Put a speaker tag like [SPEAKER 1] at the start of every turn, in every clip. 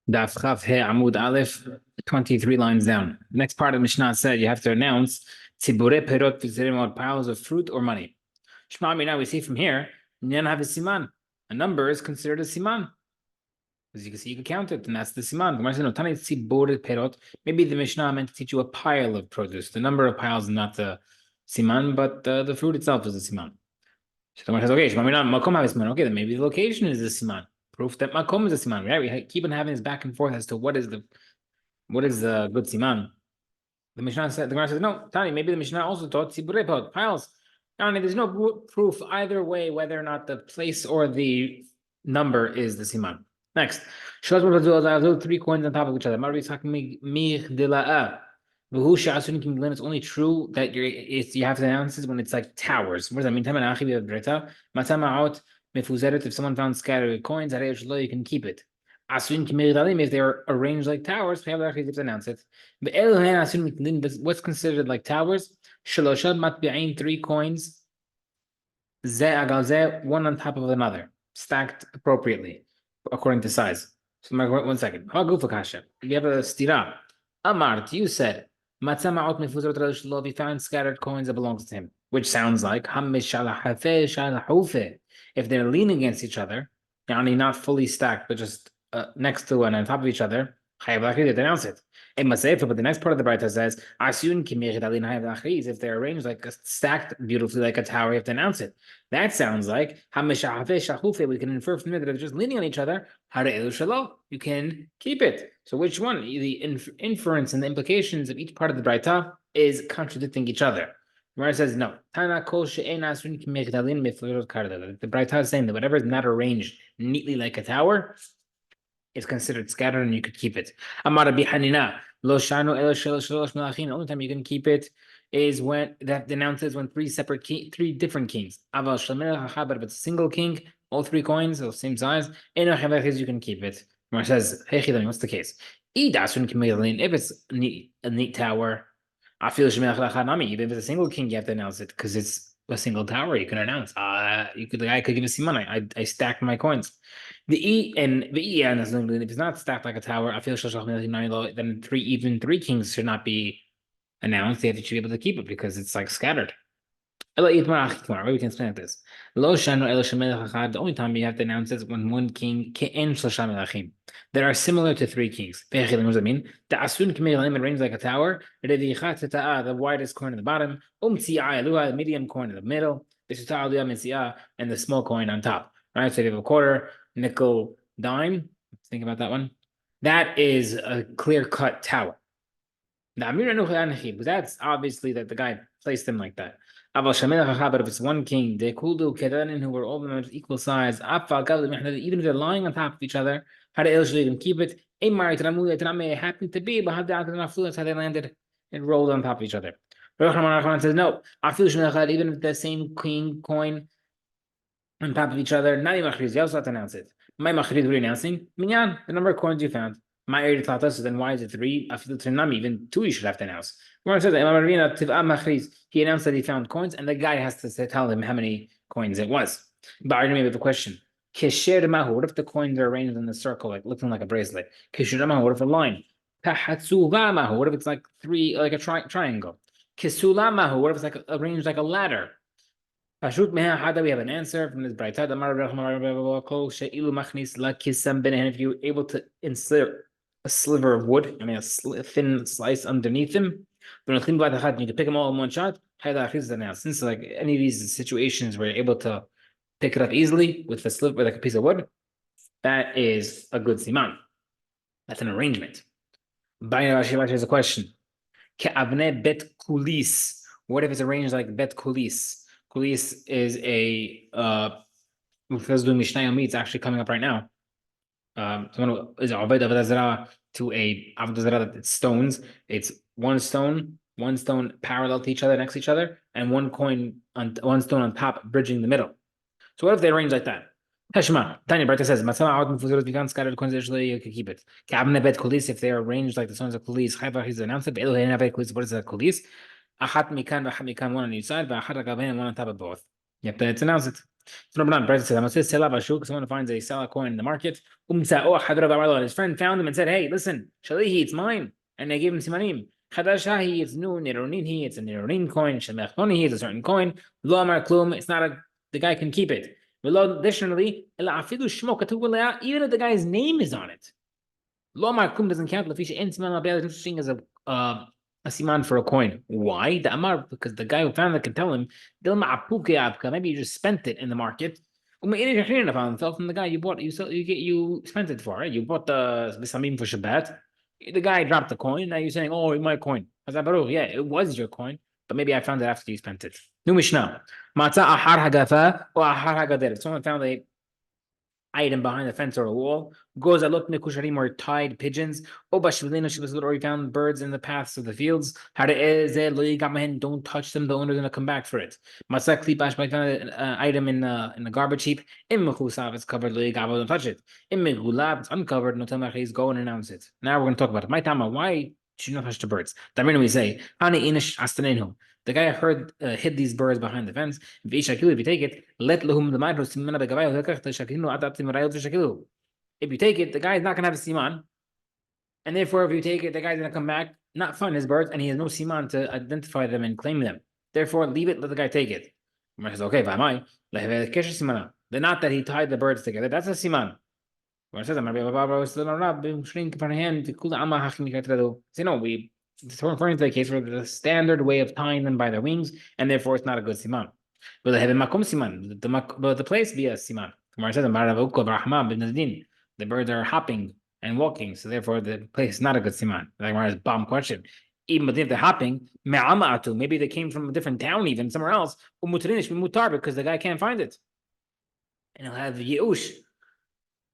[SPEAKER 1] Daf Chaf He Amud Aleph, 23 lines down. The next part of Mishnah said you have to announce Tzibure Perot V'Zirim, piles of fruit or money. Shema, now we see from here, Nyan have a siman. A number is considered a siman. As you can see, you can count it, and that's the siman. Maybe the Mishnah meant to teach you a pile of produce. The number of piles is not the siman, but the fruit itself is the siman. So the one says, okay, Makom have a siman. Okay, then maybe the location is the siman. Proof that Makom is a siman. Right? We keep on having this back and forth as to what is the good siman. The Mishnah said, the Gemara says, no, Tani, maybe the Mishnah also taught tzibure piles. There's no proof either way whether or not the place or the number is the siman. Next, 3 coins on top of each other. It's only true that you have to announce this when it's like towers. What does that mean? If someone found scattered coins, you can keep it. If they're arranged like towers, you have to announce it. What's considered like towers? 3 coins, one on top of another, stacked appropriately according to size. So, 1 second. You have a stira. Amart, you said, we found scattered coins that belongs to him, which sounds like if they're leaning against each other, not fully stacked, but just next to and on top of each other, they announce it. But the next part of the Braita says, if they're arranged like stacked beautifully like a tower, you have to announce it. That sounds like we can infer from there that if they're just leaning on each other, you can keep it. So which one? The inference and the implications of each part of the Braita is contradicting each other. Gemara says no. The Braita is saying that whatever is not arranged neatly like a tower is considered scattered and you could keep it. Amar Rabbi Hanina, lo shanu elo shalosh melachim. The only time you can keep it is when that announces when three different kings. Aval shlamel but if it's a single king, all 3 coins, the same size, you can keep it. Gemara says, hey Chidoni, what's the case? If it's a neat tower, I feel even if it's a single king, you have to announce it because it's a single tower. You can announce. The guy could give a siman. I stacked my coins. The if it's not stacked like a tower, I feel then 3 kings should not be announced. They should be able to keep it because it's like scattered. We can explain this. The only time you have to announce is when one king that are similar to 3 kings. What does that mean? It ranges like a tower. The widest coin at the bottom, the medium coin in the middle, and the small coin on top. Right? So if you have a quarter, nickel, dime, think about that one. That is a clear-cut tower. But that's obviously that the guy placed them like that. But if it's one king, they who were all of equal size, even if they're lying on top of each other, how to can keep it. It happened to be, but that's how they landed and rolled on top of each other. Says no. Even if the same king coin on top of each other, you also have to announce it. What are you announcing? Minyan, the number of coins you found. My area taught us, so then why is it 3? Even 2 you should have to announce. He announced that he found coins, and the guy has to tell him how many coins it was. But I have a question. What if the coins are arranged in a circle, like looking like a bracelet? What if a line? What if it's like 3, like a triangle? What if it's like arranged like a ladder? We have an answer from this Braita. If you're able to insert a sliver of wood, a thin slice underneath them, you can pick them all in one shot. Since like any of these situations where you're able to pick it up easily with a sliver, like a piece of wood, that is a good siman. That's an arrangement. Here's a question. Bet kulis. What if it's arranged like bet kulis? Kulis is a because doing Mishnah Yomi, it's actually coming up right now. Someone is Aved Avodah Zarah to a Avodah Zarah that it's stones. It's one stone parallel to each other, next to each other, and one stone on top, bridging the middle. So what if they arrange like that? Tashma, Tanya Brita says, if you can't scattered coins, you can keep it. Bet kulis, if they're arranged like the stones of kulis, Chayva is announced. What is that kulis? One on each side, one on top of both. You have to announce it. So number nine, Bryce says, someone finds a Salah coin in the market. His friend found him and said, hey, listen, Shalihi, it's mine. And they gave him Simanim. Khadashahi, it's new, Nironinhi, it's a Nironin coin. Shamechonihi, it's a certain coin. Lo Amar Klum, it's not the guy can keep it. Additionally, even if the guy's name is on it. Lo Markum doesn't count. Lafisha and Siman Label is interesting as a siman for a coin. Why? The Amar, because the guy who found it can tell him, maybe you just spent it in the market. From the guy you bought, you spent it for, right? You bought the Samim for Shabbat. The guy dropped the coin. Now you're saying, oh, it's my coin. Yeah, it was your coin, but maybe I found it after you spent it. New Mishnah. Matzah ahar hagafa or ahar hagader. Someone found a item behind the fence or a wall. Goes alot mekusharim or tied pigeons. Or he found birds in the paths of the fields. Don't touch them. The owner's gonna come back for it. Masak klipash found an item in the garbage heap. It's covered. Don't touch it. It's uncovered. No tell he's go and announce it. Now we're gonna talk about it. My tama, why should you not touch the birds? That means we say, the guy heard hid these birds behind the fence. If you take it, let lahum the if you take it, the guy is not going to have a siman, and therefore, if you take it, the guy's going to come back, not find his birds, and he has no siman to identify them and claim them. Therefore, leave it, let the guy take it. Says, okay, they're not that he tied the birds together. That's a siman. It says, it's referring to the case where the standard way of tying them by their wings, and therefore it's not a good siman. But the place be a siman. The birds are hopping and walking, so therefore the place is not a good siman. Like Mara's bomb question. Even if they're hopping, maybe they came from a different town, even somewhere else, because the guy can't find it. And he'll have Yeush.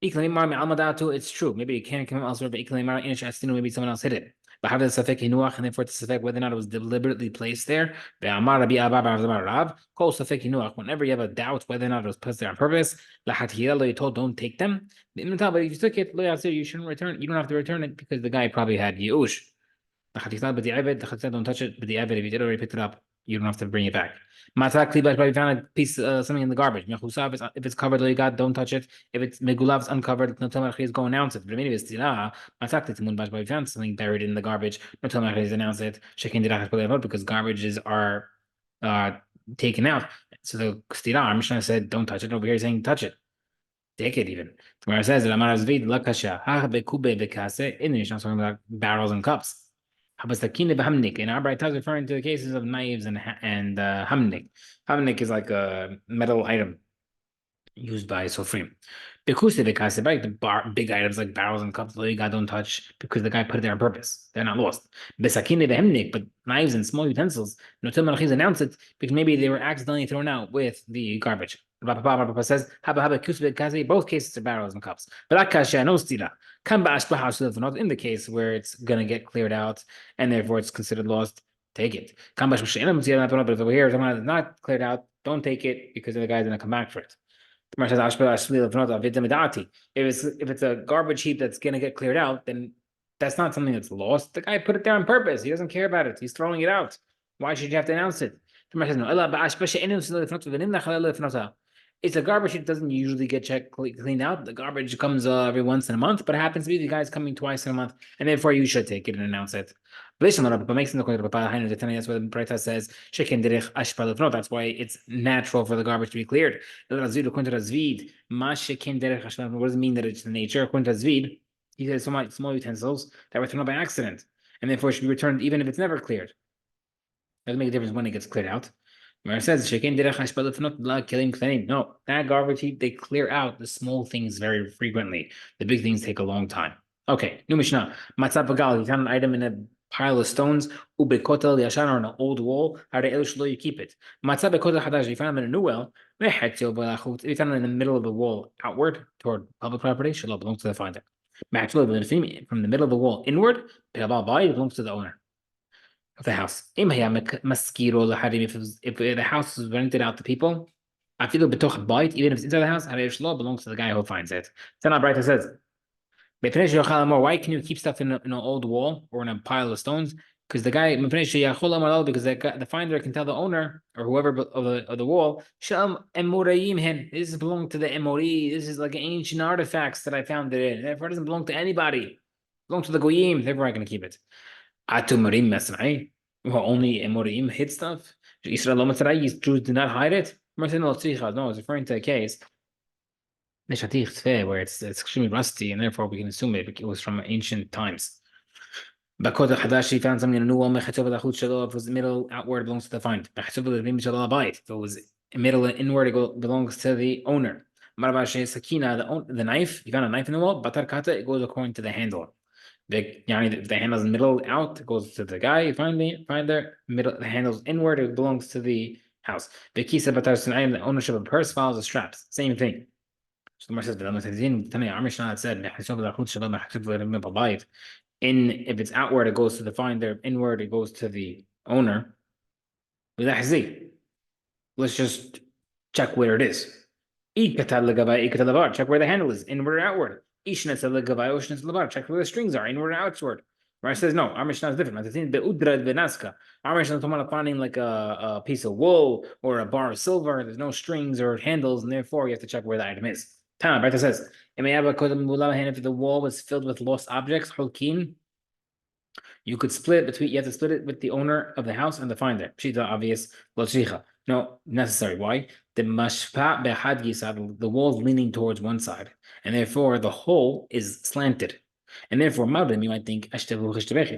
[SPEAKER 1] It's true. Maybe it can't come elsewhere, but maybe someone else hit it. But how does the safek hinuach, and therefore it's a safek whether or not it was deliberately placed there? Whenever you have a doubt whether or not it was placed there on purpose, you're told don't take them. But if you took it, you shouldn't return. You don't have to return it because the guy probably had Yeush. Don't touch it. But if you did already picked it up, you don't have to bring it back. Matzah klibash, but you found a piece something in the garbage. If it's covered, don't touch it. If it's megulav, it's uncovered. No tell go announce it. But maybe it's tira. Matzah klibash, but you found something buried in the garbage. No tell announce it. Because garbages are taken out. So the stira, Mishnah said, don't touch it. Over here, saying touch it. Take it even. Where it says that Amar Zvid lakasha ha bekube bekase. In the Mishnah talking about barrels and cups. And our Braita is referring to the cases of knives and hamnik. Hamnik is like a metal item used by Sofrim. The big items like barrels and cups, God don't touch because the guy put it there on purpose. They're not lost. But knives and small utensils, announce it because maybe they were accidentally thrown out with the garbage. Papa says, both cases are barrels and cups. But in the case where it's going to get cleared out and therefore it's considered lost, take it. But if over here, someone is not cleared out, don't take it because the guy's going to come back for it. If it's a garbage heap that's going to get cleared out, then that's not something that's lost. The guy put it there on purpose. He doesn't care about it. He's throwing it out. Why should you have to announce it? It's a garbage that doesn't usually get cleaned out. The garbage comes every once in a month, but it happens to be the guy's coming twice in a month, and therefore you should take it and announce it. But makes that's what the Braita says. That's why it's natural for the garbage to be cleared. What does it mean that it's the nature? He says small utensils that were thrown out by accident, and therefore should be returned even if it's never cleared. Doesn't make a difference when it gets cleared out. Where it says, no, that garbage heap, they clear out the small things very frequently. The big things take a long time. Okay, new Mishnah. Matzah pagal, you found an item in a pile of stones, ubekotel yashan, or an old wall, how do you keep it? Matzah bekotel hadash, you found them in a new well, if you found them in the middle of the wall outward toward public property, shalom belongs to the finder. From the middle of the wall inward, it belongs to the owner of the house. If the house is rented out to people, even if it's inside the house, belongs to the guy who finds it. Then our Braita says, why can you keep stuff in an old wall or in a pile of stones? Because the guy, because the finder can tell the owner or whoever of the wall, Shalom Emorayim hen. This belongs to the Emori. This is like ancient artifacts that I found it in. Therefore, it doesn't belong to anybody. It belongs to the Goyim. Therefore, I'm going to keep it. Atumarim Masrai. Well, only Emorim hid stuff. Israel Lomatrai, Jews did not hide it. No, it's referring to a case. Where it's extremely rusty, and therefore we can assume it was from ancient times. Bakod Hadashi found something in a new wall. If it was middle outward, belongs to the find. If it was middle and inward, it belongs to the owner. The knife, you found a knife in the wall, Batar Kata, it goes according to the handle. If the handle's middle out, it goes to the guy. Find there. Middle, the handle's inward, it belongs to the house. The ownership of the purse follows the straps. Same thing. So the Gemara says, if it's outward, it goes to the finder. Inward, it goes to the owner. Let's just check where it is. Check where the handle is, inward or outward. Check where the strings are, inward or outward. Right? Says no. Our Mishnah is different. Our Mishnah is talking about finding like a piece of wool or a bar of silver. There's no strings or handles, and therefore you have to check where the item is. Tana, Barta says, if the wall was filled with lost objects, you could split between. You have to split it with the owner of the house and the finder. Pshita, obvious. No, necessary. Why? The mashpa behad yisad, the wall is leaning towards one side, and therefore the hole is slanted, and therefore madim, you might think it's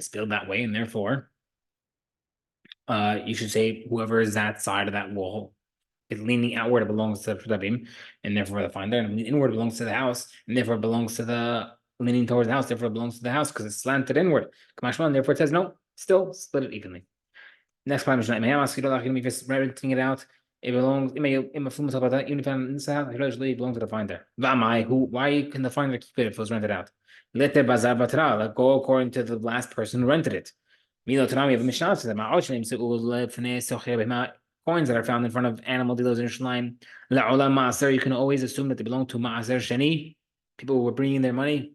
[SPEAKER 1] spilled that way, and therefore you should say whoever is that side of that wall is leaning outward, it belongs to the and therefore the finder, and inward belongs to the house, and therefore it belongs to the leaning towards the house, therefore it belongs to the house because it's slanted inward. Kamashman, therefore it says no, still split it evenly. Next part, if it's renting it out, it belongs. Even if it belongs to the finder. Why can the finder keep it if it was rented out? Let the bazar batra go according to the last person who rented it. Milo Tanami of Mishnah says coins that are found in front of animal dealers in Yerushalayim. La'olam ma'aser, you can always assume that they belong to ma'aser sheni. People who were bringing their money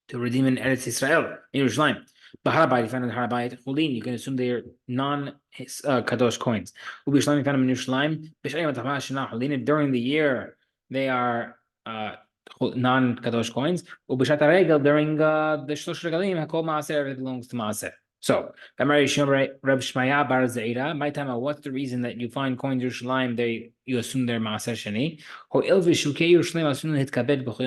[SPEAKER 1] to redeem in Eretz Israel in Yerushalayim. Baharabayit, you found in Harabayit, Chulin, you can assume they are non-kadosh coins. Ubishlam, you found them in Yerushalayim. During the year, they are non-kadosh coins. Ubishat Regel, during the Shlosh Regalim, Hakol Maaser, it belongs to Maaser. So, Reb Shmaya Bar Zeira, my time, what's the reason that you find coins in Yerushalayim, you assume they're Maaser Sheni?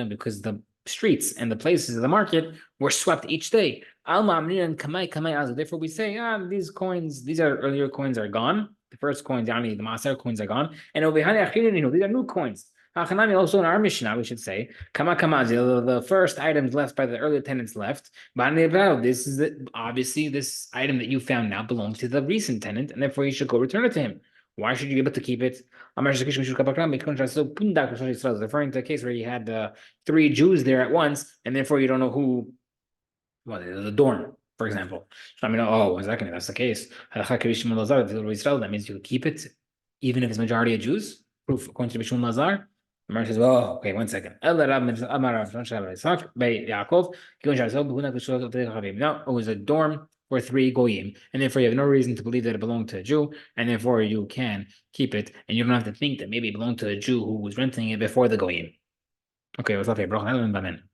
[SPEAKER 1] Because the streets and the places of the market were swept each day. Therefore, we say, these coins, these are earlier coins are gone. The first coins, the Maaser coins are gone. And these are new coins. Also in our Mishnah, we should say, the first items left by the earlier tenants left. This is obviously this item that you found now belongs to the recent tenant, and therefore you should go return it to him. Why should you be able to keep it? Referring to a case where you had 3 Jews there at once, and therefore you don't know who, the dorm, for example. That's the case. That means you keep it, even if it's majority of Jews. Proof according to Bishum Lazar. The Gemara says, okay, 1 second. No, it was a dorm for 3 goyim, and therefore you have no reason to believe that it belonged to a Jew, and therefore you can keep it, and you don't have to think that maybe it belonged to a Jew who was renting it before the goyim. Okay, what's up here?